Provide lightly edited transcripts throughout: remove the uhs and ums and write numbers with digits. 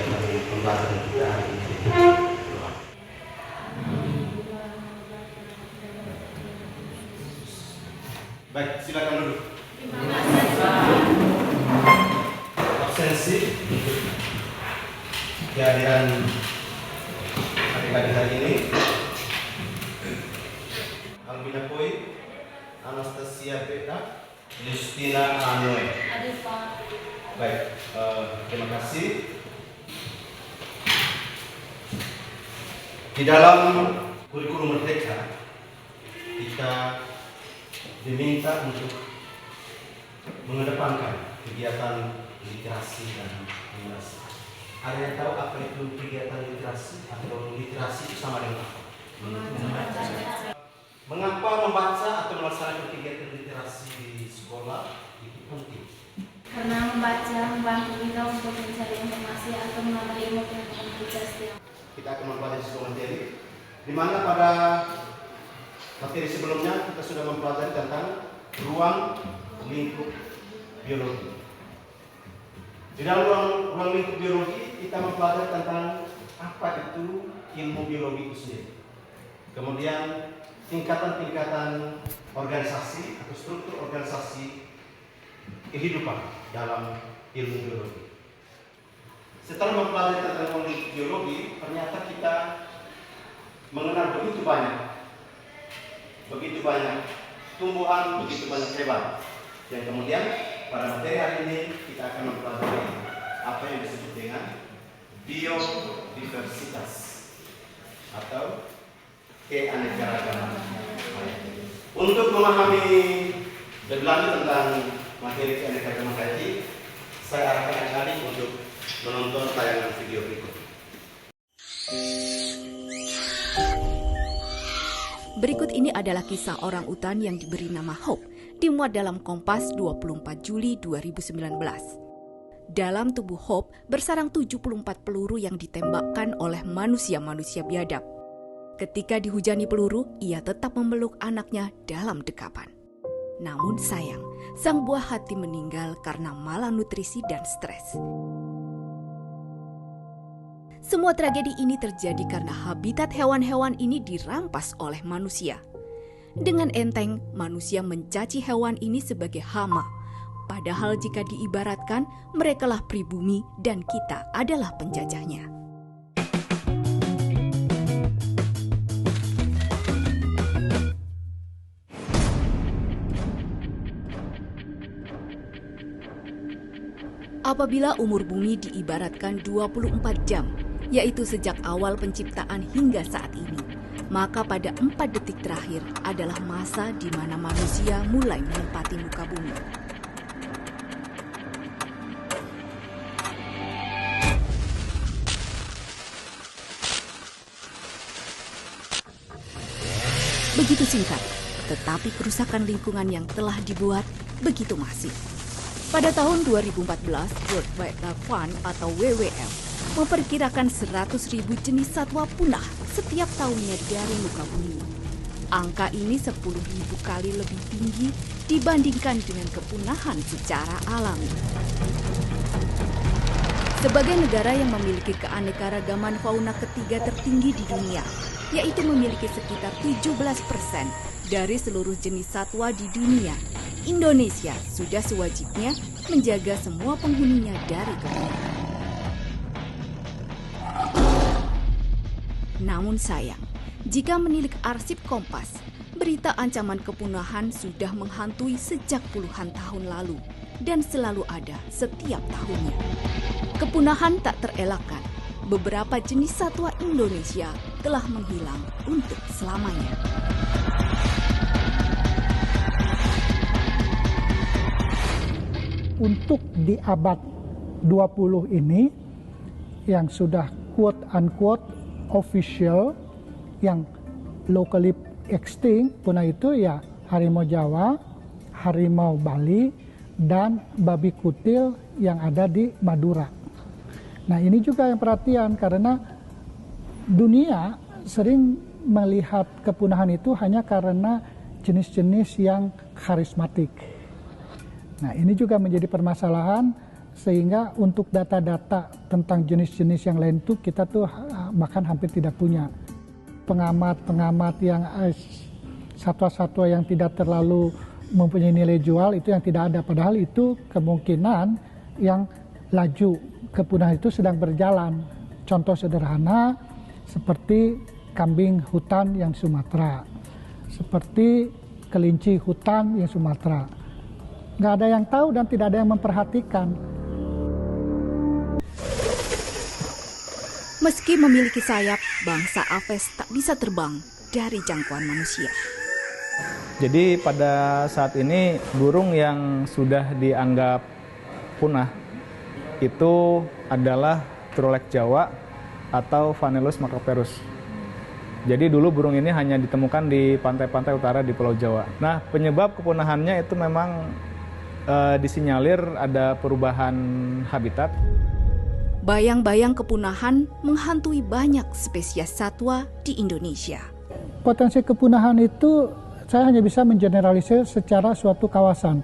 kegiatan pembelajaran kita hari ini. Baik, silakan duduk. Absensi kehadiran adik-adik hari ini: Albina Poi, Anastasia Beta, Justina Anoe. Baik, terima kasih. Di dalam kurikulum merdeka kita diminta untuk mengedepankan kegiatan literasi dan numerasi. Ada yang tahu apa itu kegiatan literasi atau literasi itu sama dengan apa? Mengapa membaca atau melaksanakan kegiatan literasi di sekolah itu penting? Karena membaca membantu kita untuk mencari informasi atau menambah ilmu pengetahuan kita setiap. Kita akan mempelajari sebuah materi, di mana pada materi sebelumnya kita sudah mempelajari tentang ruang lingkup biologi. Di dalam ruang lingkup biologi kita mempelajari tentang apa itu ilmu biologi itu sendiri. Kemudian tingkatan-tingkatan organisasi atau struktur organisasi kehidupan dalam ilmu biologi. Setelah mempelajari tentang ruang lingkup biologi, ternyata kita mengenal begitu banyak tumbuhan, begitu banyak hewan. Dan kemudian pada materi hari ini kita akan mempelajari apa yang disebut dengan biodiversitas atau keanekaragaman. Untuk memahami lebih lanjut tentang materi keanekaragaman hayati, saya arahkan adik-adik untuk menonton tayangan video berikut. Berikut ini adalah kisah orang utan yang diberi nama Hope, dimuat dalam Kompas 24 Juli 2019. Dalam tubuh Hope bersarang 74 peluru yang ditembakkan oleh manusia-manusia biadab. Ketika dihujani peluru, ia tetap memeluk anaknya dalam dekapan. Namun sayang, sang buah hati meninggal karena malnutrisi dan stres. Semua tragedi ini terjadi karena habitat hewan-hewan ini dirampas oleh manusia. Dengan enteng, manusia mencaci hewan ini sebagai hama. Padahal jika diibaratkan, merekalah pribumi dan kita adalah penjajahnya. Apabila umur bumi diibaratkan 24 jam, yaitu sejak awal penciptaan hingga saat ini, maka pada 4 detik terakhir adalah masa di mana manusia mulai menempati muka bumi. Begitu singkat, tetapi kerusakan lingkungan yang telah dibuat begitu masif. Pada tahun 2014, World Wildlife Fund atau WWF memperkirakan 100.000 jenis satwa punah setiap tahunnya dari muka bumi. Angka ini 10.000 kali lebih tinggi dibandingkan dengan kepunahan secara alami. Sebagai negara yang memiliki keanekaragaman fauna ketiga tertinggi di dunia, yaitu memiliki sekitar 17% dari seluruh jenis satwa di dunia, Indonesia sudah sewajibnya menjaga semua penghuninya dari kepunahan. Namun sayang, jika menilik arsip Kompas, berita ancaman kepunahan sudah menghantui sejak puluhan tahun lalu dan selalu ada setiap tahunnya. Kepunahan tak terelakkan, beberapa jenis satwa Indonesia telah menghilang untuk selamanya. Untuk di abad 20 ini, yang sudah quote-unquote official, yang locally extinct punah itu ya harimau Jawa, harimau Bali, dan babi kutil yang ada di Madura. Nah ini juga yang perhatian karena dunia sering melihat kepunahan itu hanya karena jenis-jenis yang karismatik. Nah ini juga menjadi permasalahan sehingga untuk data-data tentang jenis-jenis yang lain itu kita tuh bahkan hampir tidak punya. Pengamat-pengamat yang satwa-satwa yang tidak terlalu mempunyai nilai jual itu yang tidak ada, padahal itu kemungkinan yang laju kepunahan itu sedang berjalan. Contoh sederhana seperti kambing hutan yang Sumatera, seperti kelinci hutan yang Sumatera. Nggak ada yang tahu dan tidak ada yang memperhatikan. Meski memiliki sayap, bangsa aves tak bisa terbang dari jangkauan manusia. Jadi pada saat ini burung yang sudah dianggap punah itu adalah trulek Jawa atau Vanellus macroperus. Jadi dulu burung ini hanya ditemukan di pantai-pantai utara di Pulau Jawa. Nah, penyebab kepunahannya itu memang disinyalir ada perubahan habitat. Bayang-bayang kepunahan menghantui banyak spesies satwa di Indonesia. Potensi kepunahan itu saya hanya bisa mengeneralisir secara suatu kawasan.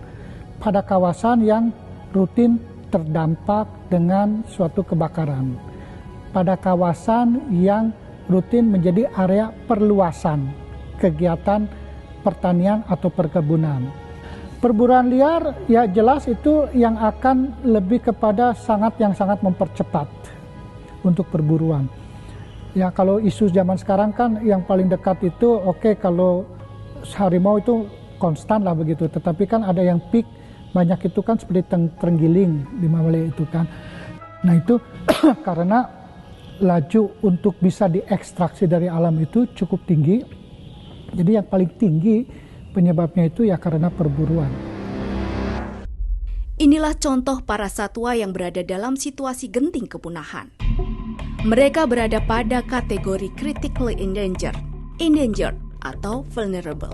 Pada kawasan yang rutin terdampak dengan suatu kebakaran. Pada kawasan yang rutin menjadi area perluasan kegiatan pertanian atau perkebunan. Perburuan liar ya jelas itu yang akan lebih kepada yang sangat mempercepat untuk perburuan. Ya kalau isu zaman sekarang kan yang paling dekat itu kalau harimau itu konstan lah begitu, tetapi kan ada yang peak banyak itu kan seperti terenggiling di Malaysia itu kan. Nah itu karena laju untuk bisa diekstraksi dari alam itu cukup tinggi. Jadi yang paling tinggi penyebabnya itu ya karena perburuan. Inilah contoh para satwa yang berada dalam situasi genting kepunahan. Mereka berada pada kategori critically endangered atau vulnerable.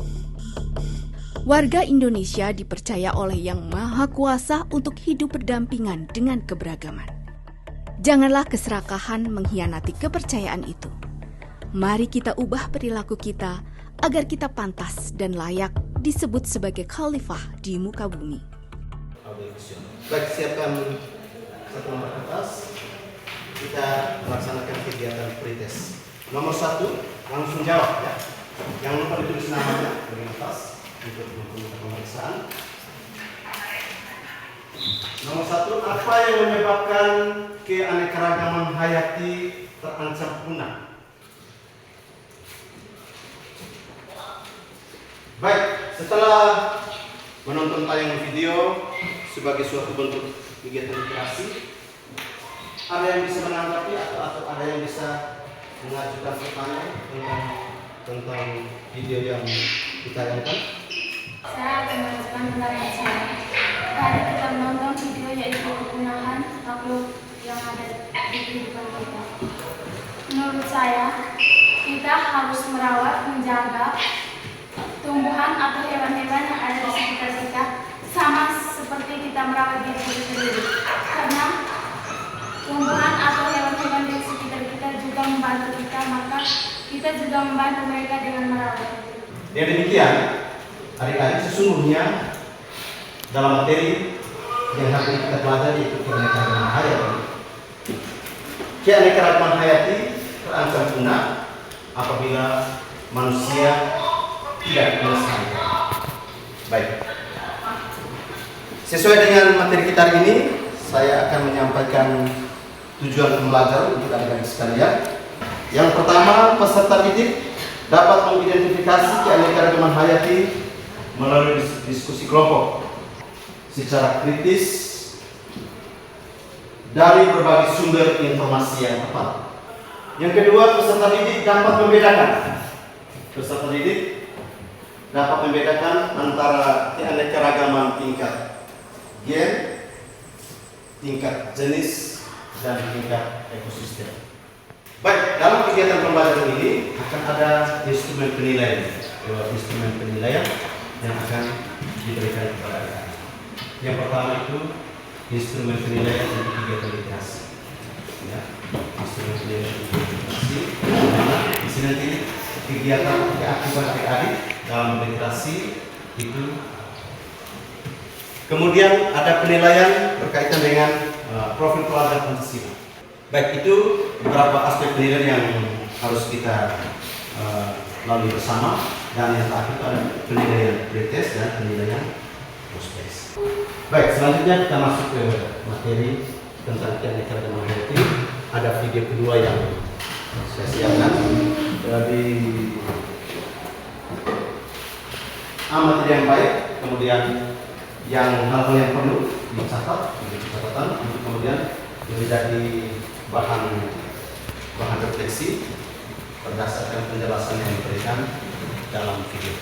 Warga Indonesia dipercaya oleh Yang Maha Kuasa untuk hidup berdampingan dengan keberagaman. Janganlah keserakahan mengkhianati kepercayaan itu. Mari kita ubah perilaku kita agar kita pantas dan layak disebut sebagai khalifah di muka bumi. Baik, siapkan satu nomor kertas. Kita melaksanakan kegiatan pretest. Nomor 1, langsung jawab ya. Jangan lupa ditulis namanya di atas untuk mempermudah pemeriksaan. Nomor 1, apa yang menyebabkan keanekaragaman hayati terancam punah? Baik, setelah menonton tayangan video sebagai suatu bentuk kegiatan literasi, ada yang bisa menanggapi atau ada yang bisa mengajukan pertanyaan tentang video yang ditayangkan? Saya akan mengajukan pendapat saya. Tadi kita menonton video yaitu kepunahan makhluk yang ada di kehidupan kita. Menurut saya, kita harus merawat, menjaga tumbuhan atau hewan-hewan yang ada di sekitar kita sama seperti kita merawat diri kita sendiri. Karena tumbuhan atau hewan-hewan di sekitar kita juga membantu kita, maka kita juga membantu mereka dengan merawat. Ya demikian, adik-adik, sesungguhnya dalam materi yang hari ini kita pelajari yaitu keanekaragaman hayati. Keanekaragaman hayati terancam punah apabila manusia tidak melestarikan. Baik. Sesuai dengan materi kita hari ini, saya akan menyampaikan tujuan pembelajaran untuk adik-adik sekalian. Yang pertama, peserta didik dapat mengidentifikasi keanekaragaman hayati melalui diskusi kelompok secara kritis dari berbagai sumber informasi yang tepat. Yang kedua, peserta didik dapat membedakan antara keanekaragaman tingkat gen, tingkat jenis, dan tingkat ekosistem. Baik, dalam kegiatan pembelajaran ini akan ada instrumen penilaian yang akan diberikan kepada anak. Yang pertama itu instrumen penilaian untuk kegiatan literasi. Ya, instrumen penilaian untuk literasi. Karena di sini nanti kegiatan keaktifan adik-adik dalam literasi itu Kemudian ada penilaian berkaitan dengan profil keluarga Pancasila. Baik, itu beberapa aspek penilaian yang harus kita lalui bersama, dan yang terakhir ada penilaian pretest dan penilaian post-test. Baik, selanjutnya kita masuk ke materi tentang keanekaragaman hayati. Ada video kedua yang saya siapkan dari materi yang baik, kemudian yang hal-hal yang perlu dicatat, catatan untuk kemudian menjadi bahan refleksi berdasarkan penjelasan yang diberikan dalam video.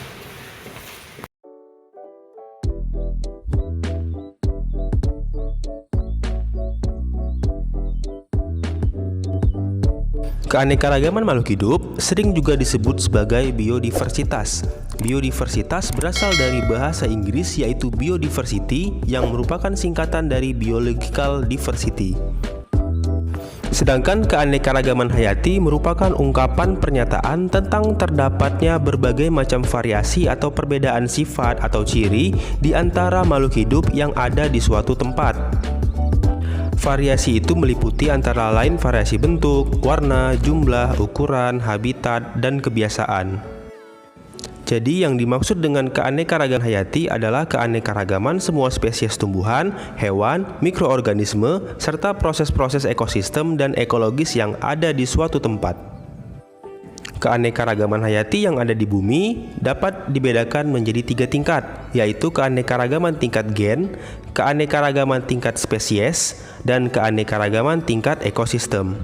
Keanekaragaman makhluk hidup sering juga disebut sebagai biodiversitas. Biodiversitas berasal dari bahasa Inggris yaitu biodiversity yang merupakan singkatan dari biological diversity. Sedangkan keanekaragaman hayati merupakan ungkapan pernyataan tentang terdapatnya berbagai macam variasi atau perbedaan sifat atau ciri di antara makhluk hidup yang ada di suatu tempat. Variasi itu meliputi antara lain variasi bentuk, warna, jumlah, ukuran, habitat, dan kebiasaan. Jadi yang dimaksud dengan keanekaragaman hayati adalah keanekaragaman semua spesies tumbuhan, hewan, mikroorganisme, serta proses-proses ekosistem dan ekologis yang ada di suatu tempat. Keanekaragaman hayati yang ada di bumi dapat dibedakan menjadi 3 tingkat, yaitu keanekaragaman tingkat gen, keanekaragaman tingkat spesies, dan keanekaragaman tingkat ekosistem.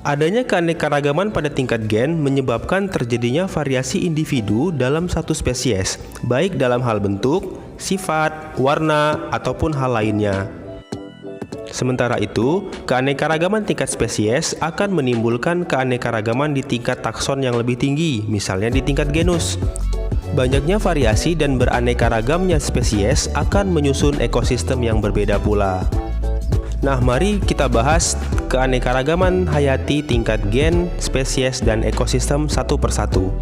Adanya keanekaragaman pada tingkat gen menyebabkan terjadinya variasi individu dalam satu spesies, baik dalam hal bentuk, sifat, warna, ataupun hal lainnya. Sementara itu, keanekaragaman tingkat spesies akan menimbulkan keanekaragaman di tingkat takson yang lebih tinggi, misalnya di tingkat genus. Banyaknya variasi dan beraneka ragamnya spesies akan menyusun ekosistem yang berbeda pula. Nah, mari kita bahas keanekaragaman hayati tingkat gen, spesies, dan ekosistem satu persatu.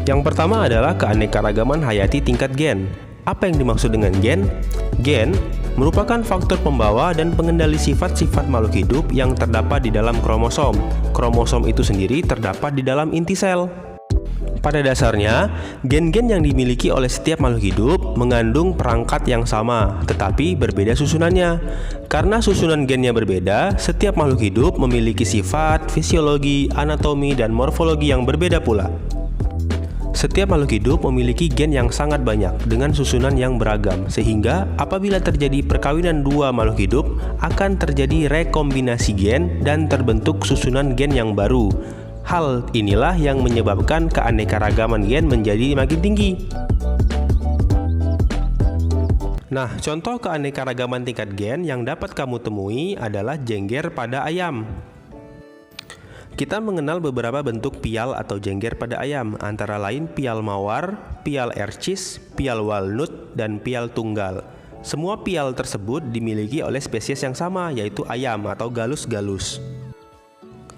Yang pertama adalah keanekaragaman hayati tingkat gen. Apa yang dimaksud dengan gen? Gen merupakan faktor pembawa dan pengendali sifat-sifat makhluk hidup yang terdapat di dalam kromosom. Kromosom itu sendiri terdapat di dalam inti sel. Pada dasarnya, gen-gen yang dimiliki oleh setiap makhluk hidup mengandung perangkat yang sama, tetapi berbeda susunannya. Karena susunan gennya berbeda, setiap makhluk hidup memiliki sifat, fisiologi, anatomi, dan morfologi yang berbeda pula. Setiap makhluk hidup memiliki gen yang sangat banyak dengan susunan yang beragam, sehingga apabila terjadi perkawinan dua makhluk hidup, akan terjadi rekombinasi gen dan terbentuk susunan gen yang baru. Hal inilah yang menyebabkan keanekaragaman gen menjadi makin tinggi. Nah, contoh keanekaragaman tingkat gen yang dapat kamu temui adalah jengger pada ayam. Kita mengenal beberapa bentuk pial atau jengger pada ayam, antara lain pial mawar, pial ercis, pial walnut, dan pial tunggal. Semua pial tersebut dimiliki oleh spesies yang sama, yaitu ayam atau galus-galus.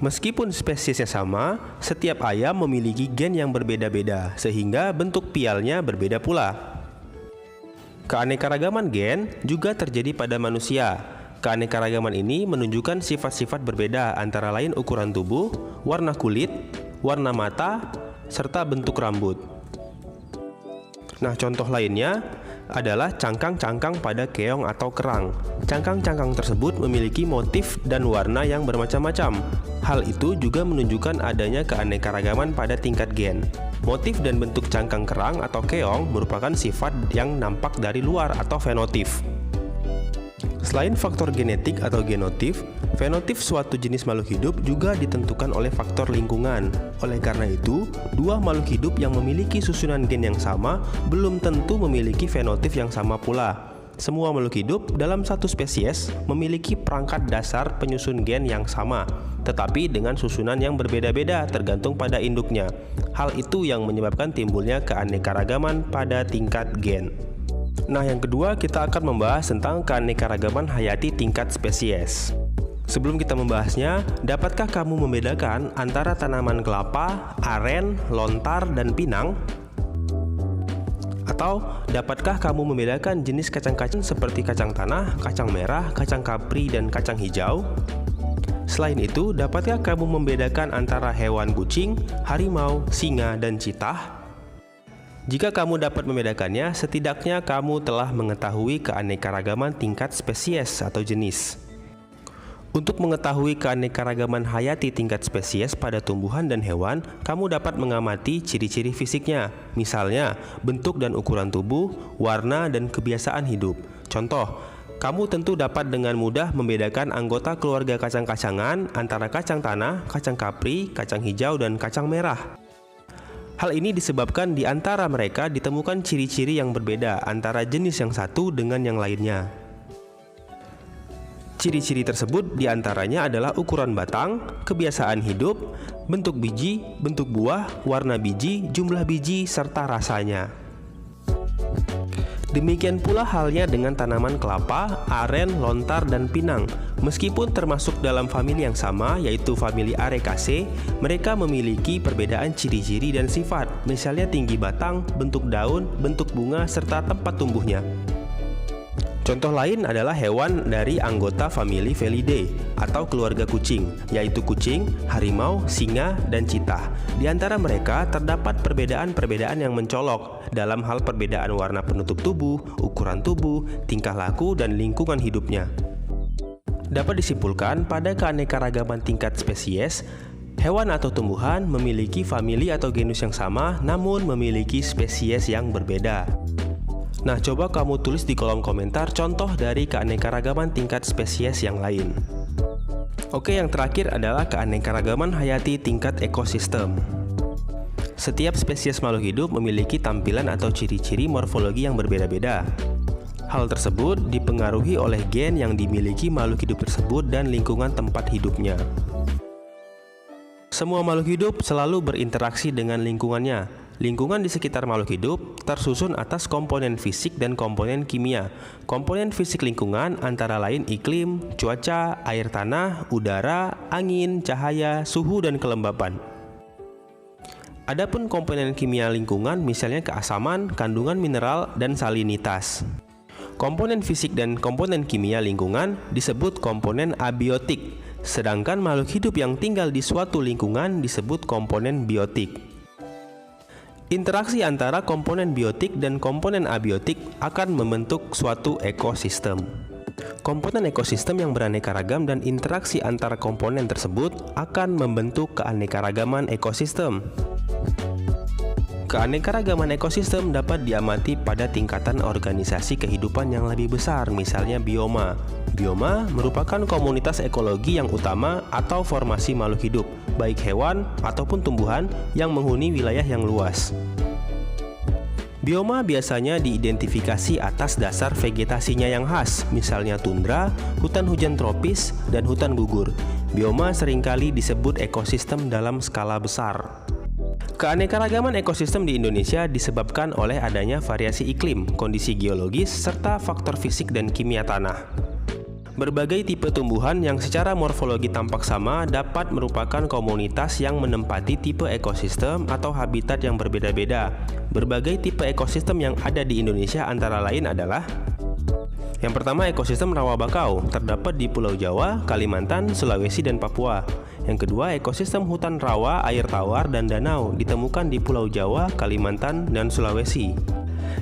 Meskipun spesiesnya sama, setiap ayam memiliki gen yang berbeda-beda, sehingga bentuk pialnya berbeda pula. Keanekaragaman gen juga terjadi pada manusia. Keanekaragaman ini menunjukkan sifat-sifat berbeda antara lain ukuran tubuh, warna kulit, warna mata, serta bentuk rambut. Nah, contoh lainnya adalah cangkang-cangkang pada keong atau kerang. Cangkang-cangkang tersebut memiliki motif dan warna yang bermacam-macam. Hal itu juga menunjukkan adanya keanekaragaman pada tingkat gen. Motif dan bentuk cangkang kerang atau keong merupakan sifat yang nampak dari luar atau fenotip. Selain faktor genetik atau genotip, fenotip suatu jenis makhluk hidup juga ditentukan oleh faktor lingkungan. Oleh karena itu, dua makhluk hidup yang memiliki susunan gen yang sama belum tentu memiliki fenotip yang sama pula. Semua makhluk hidup dalam satu spesies memiliki perangkat dasar penyusun gen yang sama, tetapi dengan susunan yang berbeda-beda tergantung pada induknya. Hal itu yang menyebabkan timbulnya keanekaragaman pada tingkat gen. Nah, yang kedua kita akan membahas tentang keanekaragaman hayati tingkat spesies. Sebelum kita membahasnya, dapatkah kamu membedakan antara tanaman kelapa, aren, lontar, dan pinang? Atau, dapatkah kamu membedakan jenis kacang-kacang seperti kacang tanah, kacang merah, kacang kapri, dan kacang hijau? Selain itu, dapatkah kamu membedakan antara hewan kucing, harimau, singa, dan citah? Jika kamu dapat membedakannya, setidaknya kamu telah mengetahui keanekaragaman tingkat spesies atau jenis. Untuk mengetahui keanekaragaman hayati tingkat spesies pada tumbuhan dan hewan, kamu dapat mengamati ciri-ciri fisiknya, misalnya bentuk dan ukuran tubuh, warna, dan kebiasaan hidup. Contoh, kamu tentu dapat dengan mudah membedakan anggota keluarga kacang-kacangan antara kacang tanah, kacang kapri, kacang hijau, dan kacang merah. Hal ini disebabkan di antara mereka ditemukan ciri-ciri yang berbeda antara jenis yang satu dengan yang lainnya. Ciri-ciri tersebut diantaranya adalah ukuran batang, kebiasaan hidup, bentuk biji, bentuk buah, warna biji, jumlah biji, serta rasanya. Demikian pula halnya dengan tanaman kelapa, aren, lontar, dan pinang. Meskipun termasuk dalam famili yang sama, yaitu famili Arecaceae, mereka memiliki perbedaan ciri-ciri dan sifat, misalnya tinggi batang, bentuk daun, bentuk bunga, serta tempat tumbuhnya. Contoh lain adalah hewan dari anggota famili Felidae atau keluarga kucing, yaitu kucing, harimau, singa, dan citah. Di antara mereka terdapat perbedaan-perbedaan yang mencolok dalam hal perbedaan warna penutup tubuh, ukuran tubuh, tingkah laku, dan lingkungan hidupnya. Dapat disimpulkan pada keanekaragaman tingkat spesies, hewan atau tumbuhan memiliki famili atau genus yang sama namun memiliki spesies yang berbeda. Nah, coba kamu tulis di kolom komentar contoh dari keanekaragaman tingkat spesies yang lain. Oke, yang terakhir adalah keanekaragaman hayati tingkat ekosistem. Setiap spesies makhluk hidup memiliki tampilan atau ciri-ciri morfologi yang berbeda-beda. Hal tersebut dipengaruhi oleh gen yang dimiliki makhluk hidup tersebut dan lingkungan tempat hidupnya. Semua makhluk hidup selalu berinteraksi dengan lingkungannya. Lingkungan di sekitar makhluk hidup tersusun atas komponen fisik dan komponen kimia. Komponen fisik lingkungan antara lain iklim, cuaca, air tanah, udara, angin, cahaya, suhu, dan kelembapan. Adapun komponen kimia lingkungan misalnya keasaman, kandungan mineral, dan salinitas. Komponen fisik dan komponen kimia lingkungan disebut komponen abiotik, sedangkan makhluk hidup yang tinggal di suatu lingkungan disebut komponen biotik. Interaksi antara komponen biotik dan komponen abiotik akan membentuk suatu ekosistem. Komponen ekosistem yang beraneka ragam dan interaksi antara komponen tersebut akan membentuk keanekaragaman ekosistem. Keanekaragaman ekosistem dapat diamati pada tingkatan organisasi kehidupan yang lebih besar, misalnya bioma. Bioma merupakan komunitas ekologi yang utama atau formasi makhluk hidup, baik hewan ataupun tumbuhan yang menghuni wilayah yang luas. Bioma biasanya diidentifikasi atas dasar vegetasinya yang khas, misalnya tundra, hutan hujan tropis, dan hutan gugur. Bioma seringkali disebut ekosistem dalam skala besar. Keanekaragaman ekosistem di Indonesia disebabkan oleh adanya variasi iklim, kondisi geologis, serta faktor fisik dan kimia tanah. Berbagai tipe tumbuhan yang secara morfologi tampak sama dapat merupakan komunitas yang menempati tipe ekosistem atau habitat yang berbeda-beda. Berbagai tipe ekosistem yang ada di Indonesia antara lain adalah: yang pertama, ekosistem rawa bakau, terdapat di Pulau Jawa, Kalimantan, Sulawesi, dan Papua. Yang kedua, ekosistem hutan rawa, air tawar, dan danau, ditemukan di Pulau Jawa, Kalimantan, dan Sulawesi.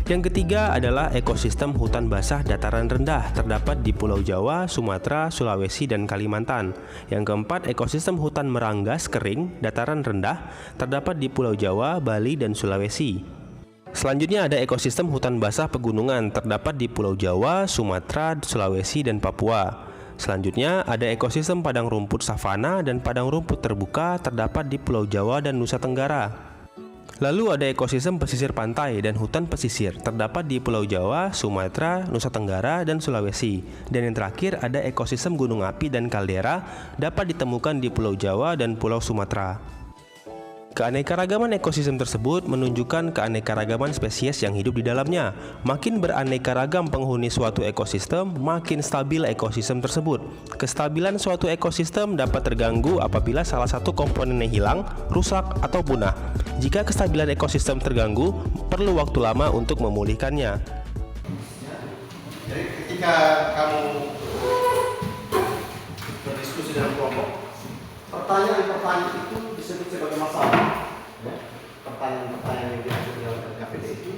Yang ketiga adalah ekosistem hutan basah dataran rendah, terdapat di Pulau Jawa, Sumatera, Sulawesi, dan Kalimantan. Yang keempat, ekosistem hutan meranggas kering, dataran rendah, terdapat di Pulau Jawa, Bali, dan Sulawesi. Selanjutnya ada ekosistem hutan basah pegunungan, terdapat di Pulau Jawa, Sumatera, Sulawesi, dan Papua. Selanjutnya ada ekosistem padang rumput savana dan padang rumput terbuka, terdapat di Pulau Jawa dan Nusa Tenggara. Lalu ada ekosistem pesisir pantai dan hutan pesisir, terdapat di Pulau Jawa, Sumatera, Nusa Tenggara, dan Sulawesi. Dan yang terakhir ada ekosistem gunung api dan kaldera, dapat ditemukan di Pulau Jawa dan Pulau Sumatera. Keanekaragaman ekosistem tersebut menunjukkan keanekaragaman spesies yang hidup di dalamnya. Makin beraneka ragam penghuni suatu ekosistem, makin stabil ekosistem tersebut. Kestabilan suatu ekosistem dapat terganggu apabila salah satu komponennya hilang, rusak, atau punah. Jika kestabilan ekosistem terganggu, perlu waktu lama untuk memulihkannya. Jadi ketika kamu berdiskusi dalam kelompok, pertanyaan-pertanyaan itu disebut sebagai masalah. Ya. Pertanyaan-pertanyaan yang diatur dalam KPD itu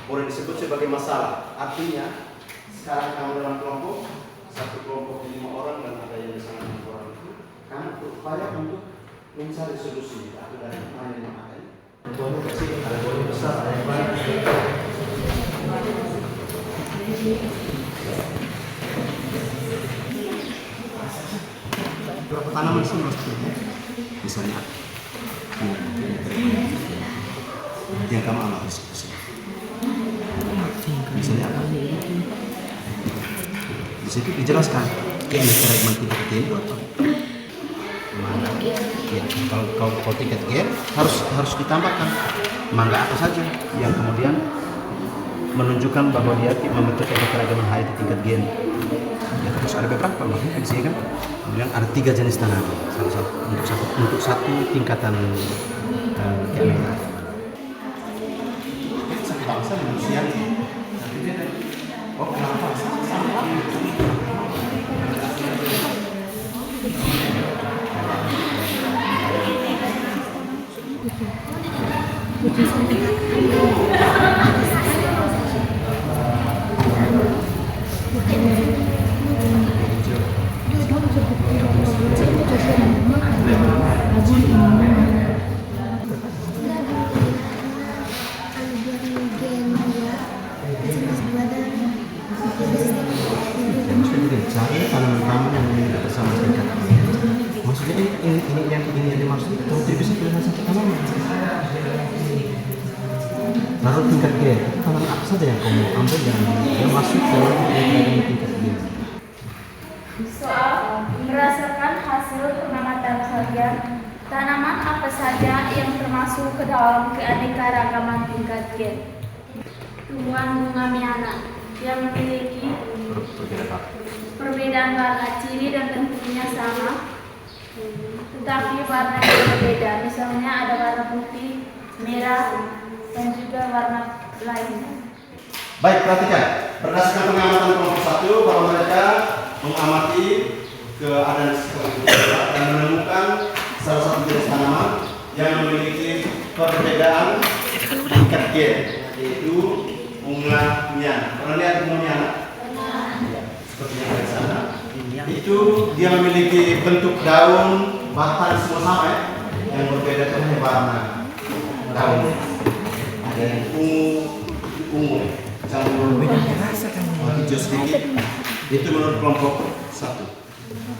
boleh disebut sebagai masalah. Artinya, sekarang kamu dalam kelompok, satu kelompok 5 orang dan ada yang di sana 6 orang itu, kamu berupaya untuk mencari solusi atau dari mana yang ada. Contohnya kecil, ada yang besar, ada yang banyak. Berapa tanaman sih maksudnya? Misalnya yang kamu amati sih. Misalnya apa? Di situ dijelaskan keanekaragaman tingkat gen itu apa? Ya, kalau tingkat gen harus ditambahkan mangga apa saja yang kemudian menunjukkan bahwa dia membentuk keanekaragaman hayati tingkat gen. Ya, terus ada beberapa makanya di sini kan. Kemudian ada 3 jenis tanaman, salah satu untuk satu tingkatan keanekaragaman. Satu bangsa manusia tapi beda. Oh kenapa? Sama. Cari tanaman-tanaman yang memiliki bersama tingkat. Maksudnya ini yang dimaksud kontribusi dengan satu tanaman. Lalu tingkat gen, tanaman apa saja yang kamu ambil yang masuk dalam tingkat gen? Soal berdasarkan hasil pengamatan kalian, tanaman apa saja yang termasuk ke dalam keanekaragaman tingkat gen? Tumbuhan bunga miana yang memiliki perbedaan warna ciri dan bentuknya sama, tetapi warna yang berbeda. Misalnya ada warna putih, merah, dan juga warna lain. Baik, perhatikan. Berdasarkan pengamatan kelompok 1 bahwa mereka mengamati keadaan sekitar dan menemukan salah satu jenis tanaman yang memiliki perbedaan tingkat gen, yaitu bunga miana. Pernah lihat bunga miana? Seperti yang ada di sana. Itu dia memiliki bentuk daun, batang semua sama ya. Yang berbeda hanya warna daun. Ada yang ungu, campur hijau sedikit. Itu menurut kelompok 1.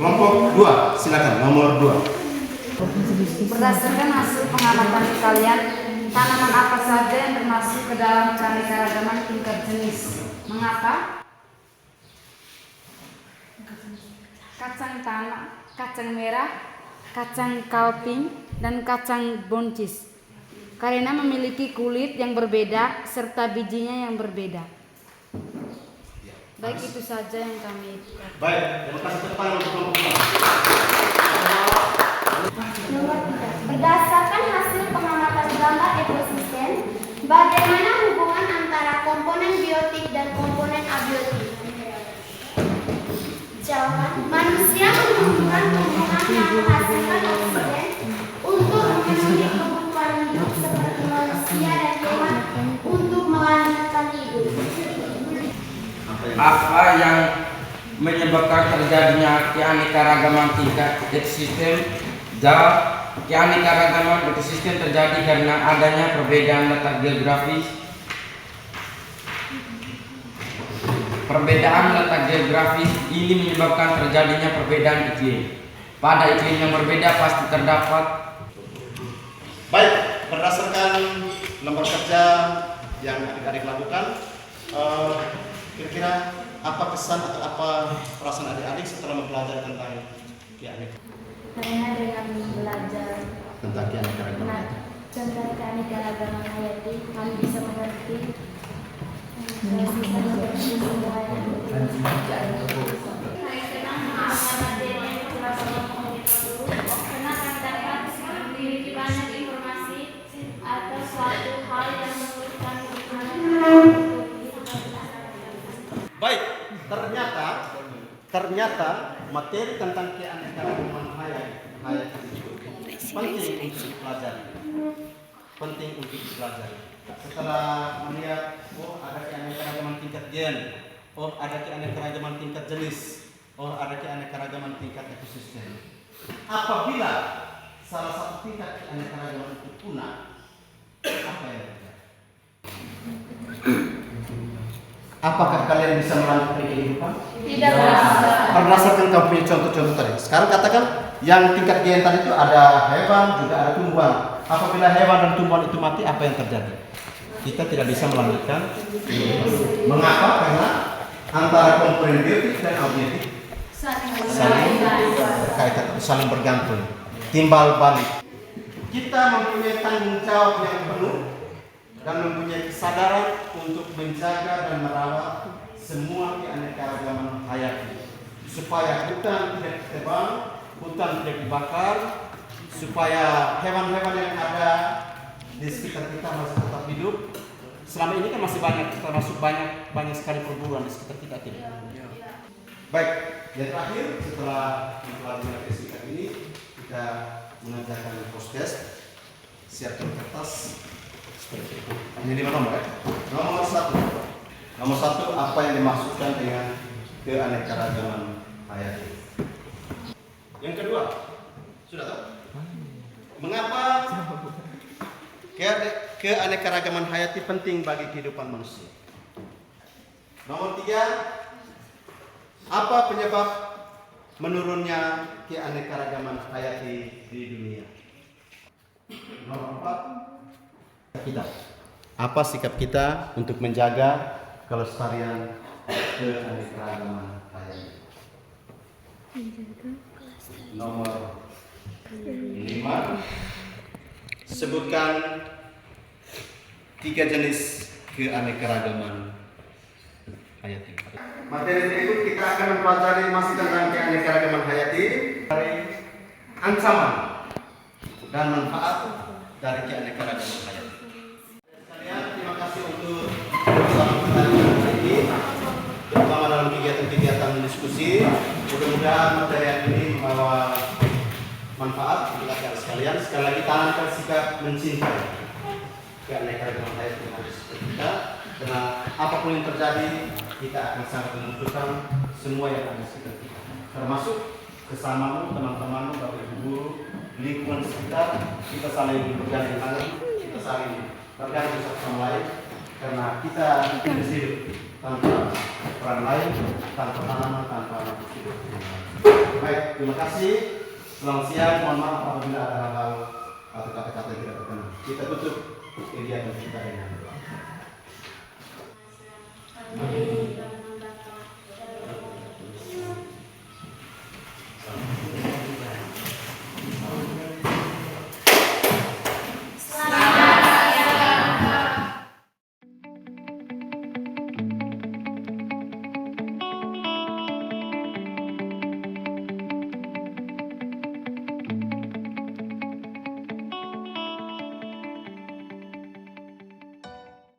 Kelompok 2, silakan nomor 2. Berdasarkan hasil pengamatan kalian, tanaman apa saja yang termasuk ke dalam keanekaragaman tingkat jenis? Mengapa? Kacang tanah, kacang merah, kacang kalping, dan kacang buncis. Karena memiliki kulit yang berbeda serta bijinya yang berbeda. Baik, itu saja yang kami. Baik, terima kasih tepat untuk kelompok 2. Nomor 3. Berdasarkan hasil pengamatan gambar ekosistem, bagaimana hubungan antara komponen biotik dan komponen abiotik? Jawaban: manusia membutuhkan tumbuhan yang menghasilkan oksigen untuk memenuhi kebutuhan hidup seperti manusia dan hewan untuk melanjutkan hidup. Apa yang menyebabkan terjadinya keanekaragaman tingkat ekosistem? Jawab: keanekaragaman ekosistem terjadi karena adanya perbedaan letak geografis. Perbedaan letak geografis ini menyebabkan terjadinya perbedaan iklim. Pada iklim yang berbeda pasti terdapat. Baik, berdasarkan lembar kerja yang adik-adik lakukan, kira-kira apa kesan atau apa perasaan adik-adik setelah mempelajari tentang keanekaragaman? Karena dengan belajar Tentang keanekaragaman. keanekaragaman hayati, kami bisa mengerti karena kami dapat memiliki banyak informasi atau suatu hal yang menurut kami Baik, ternyata materi tentang keanekaragaman hayati itu penting untuk dipelajari. Setelah melihat, oh ada keanekaragaman tingkat gen, oh ada keanekaragaman tingkat jenis, oh ada keanekaragaman tingkat ekosistem. Apabila salah satu tingkat keanekaragaman itu punah, apa yang terjadi? Apakah kalian bisa melanjutkan kehidupan? tidak bisa. Berdasarkan kamu punya contoh-contoh tadi. Sekarang katakan yang tingkat gen tadi itu ada hewan juga ada tumbuhan. Apabila hewan dan tumbuhan itu mati, apa yang terjadi? Kita tidak bisa melanjutkan. Mengapa? Karena antara komponen biotik dan abiotik saling berkaitan, saling bergantung, timbal balik. Kita mempunyai tanggung jawab yang penuh dan mempunyai kesadaran untuk menjaga dan merawat semua keanekaragaman hayati supaya hutan tidak ditebang, hutan tidak dibakar, supaya hewan-hewan yang ada di sekitar kita masih tetap hidup. Selama ini kan masih banyak, termasuk banyak sekali perburuan di sekitar kita tidak. Baik, yang terakhir setelah mempelajari singkat ini kita mengerjakan podcast, siapkan kertas. Ini 5 nomor ya. Nomor 1. Nomor 1, apa yang dimaksudkan dengan keanekaragaman hayati? Yang kedua, sudah tahu? Mengapa keanekaragaman hayati penting bagi kehidupan manusia? Nomor 3, apa penyebab menurunnya keanekaragaman hayati di dunia? Nomor 4, kita. Apa sikap kita untuk menjaga kelestarian keanekaragaman hayati? Nomor 5, sebutkan 3 jenis keanekaragaman hayati. Materi berikut kita akan mempelajari masih tentang keanekaragaman hayati dari ancaman dan manfaat dari keanekaragaman hayati. Terima kasih untuk bersama kita hari ini, terutama dalam kegiatan-kegiatan diskusi. Mudah-mudahan materi yang ini membawa manfaat bagi kita sekalian. Sekali lagi tanamkan sikap mencintai keanekaragaman hayati yang ada di sekitar kita. Karena apapun yang terjadi, kita akan sangat membutuhkan semua yang ada di sekitar kita, termasuk sesamamu, teman-temanmu, bapak ibu guru, lingkungan sekitar. Kita saling bergandeng tangan, kita saling bergantung satu sama lain, karena kita tidak hidup tanpa peran lain, tanpa tanaman, tanpa makhluk hidup. Baik, terima kasih. Selamat siang. Mohon maaf apabila ada hal-hal atau kata-kata yang tidak berkenan. Kita tutup kegiatan kita dengan doa.